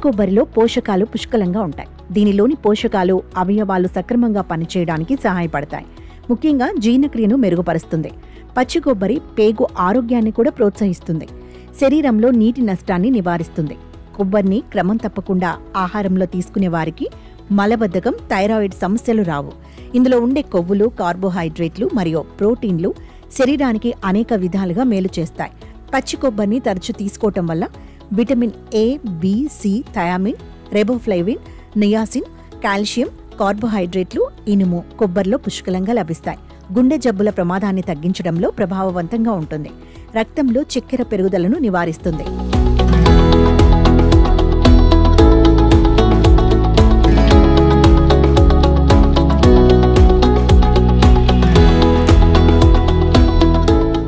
కొబ్బరిలో పోషకాలు పుష్కలంగా ఉంటాయి. దీనిలోని పోషకాలు అవయవాలు సక్రమంగా పనిచేయడానికి సహాయపడతాయి. ముఖ్యంగా జీర్ణక్రియను మెరుగుపరుస్తుంది. పచ్చి కొబ్బరి పేగు ఆరోగ్యాన్ని కూడా ప్రోత్సహిస్తుంది. శరీరంలో నీటి నష్టాన్ని నివారిస్తుంది. కొబ్బరిని క్రమం తప్పకుండా ఆహారంలో తీసుకునే వారికి మలబద్ధకం, థైరాయిడ్ సమస్యలు రావు. ఇందులో ఉండే కొవ్వులు, కార్బోహైడ్రేట్లు మరియు ప్రోటీన్లు శరీరానికి అనేక విధాలుగా మేలు చేస్తాయి. పచ్చి కొబ్బరిని తరచూ తీసుకోవటం వల్ల vitamin A, B, C, thiamine, riboflavin, niacin, calcium, కార్బోహైడ్రేట్లు, ఇనుము కొబ్బరిలో పుష్కలంగా లభిస్తాయి. గుండె జబ్బుల ప్రమాదాన్ని తగ్గించడంలో ప్రభావవంతంగా ఉంటుంది. రక్తంలో చక్కెర పెరుగుదలను నివారిస్తుంది.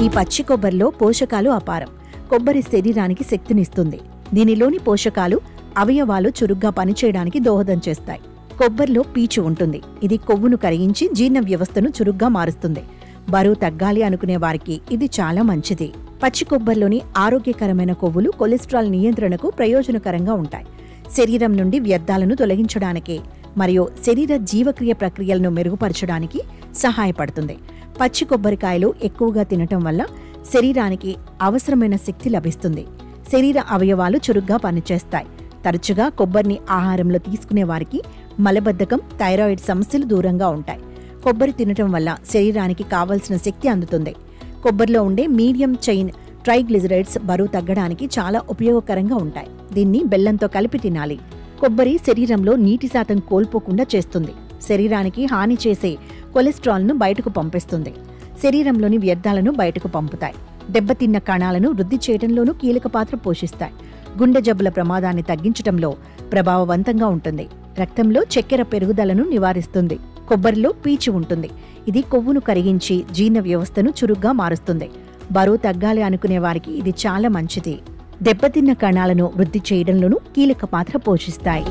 ఈ పచ్చి కొబ్బరిలో పోషకాలు అపారం. కొబ్బరి శరీరానికి శక్తినిస్తుంది. దీనిలోని పోషకాలు అవయవాలు చురుగ్గా పనిచేయడానికి దోహదం చేస్తాయి. కొబ్బరిలో పీచు ఉంటుంది. ఇది కొవ్వును కరిగించి జీర్ణ వ్యవస్థను చురుగ్గా మారుస్తుంది. బరువు తగ్గాలి అనుకునే వారికి ఇది చాలా మంచిది. పచ్చి కొబ్బరిలోని ఆరోగ్యకరమైన కొవ్వులు కొలెస్ట్రాల్ నియంత్రణకు ప్రయోజనకరంగా ఉంటాయి. శరీరం నుండి వ్యర్థాలను తొలగించడానికి మరియు శరీర జీవక్రియ ప్రక్రియలను మెరుగుపరచడానికి సహాయపడుతుంది. పచ్చి కొబ్బరికాయలు ఎక్కువగా తినటం వల్ల శరీరానికి అవసరమైన శక్తి లభిస్తుంది. శరీర అవయవాలు చురుగ్గా పనిచేస్తాయి. తరచుగా కొబ్బరిని ఆహారంలో తీసుకునే వారికి మలబద్ధకం, థైరాయిడ్ సమస్యలు దూరంగా ఉంటాయి. కొబ్బరి తినటం వల్ల శరీరానికి కావలసిన శక్తి అందుతుంది. కొబ్బరిలో ఉండే మీడియం చైన్ ట్రైగ్లిజరైడ్స్ బరువు తగ్గడానికి చాలా ఉపయోగకరంగా ఉంటాయి. దీన్ని బెల్లంతో కలిపి తినాలి. కొబ్బరి శరీరంలో నీటి శాతం కోల్పోకుండా చేస్తుంది. శరీరానికి హాని చేసే కొలెస్ట్రాల్ను బయటకు పంపిస్తుంది. శరీరంలోని వ్యర్థాలను బయటకు పంపుతాయి. దెబ్బతిన్న కణాలను వృద్ధి చేయడంలోనూ కీలక పాత్ర పోషిస్తాయి. గుండె జబ్బుల ప్రమాదాన్ని తగ్గించడంలో ప్రభావవంతంగా ఉంటుంది. రక్తంలో చక్కెర పెరుగుదలను నివారిస్తుంది. కొబ్బరిలో పీచు ఉంటుంది. ఇది కొవ్వును కరిగించి జీర్ణ వ్యవస్థను చురుగ్గా మారుస్తుంది. బరువు తగ్గాలి అనుకునే వారికి ఇది చాలా మంచిది. దెబ్బతిన్న కణాలను వృద్ధి చేయడంలోనూ కీలక పాత్ర పోషిస్తాయి.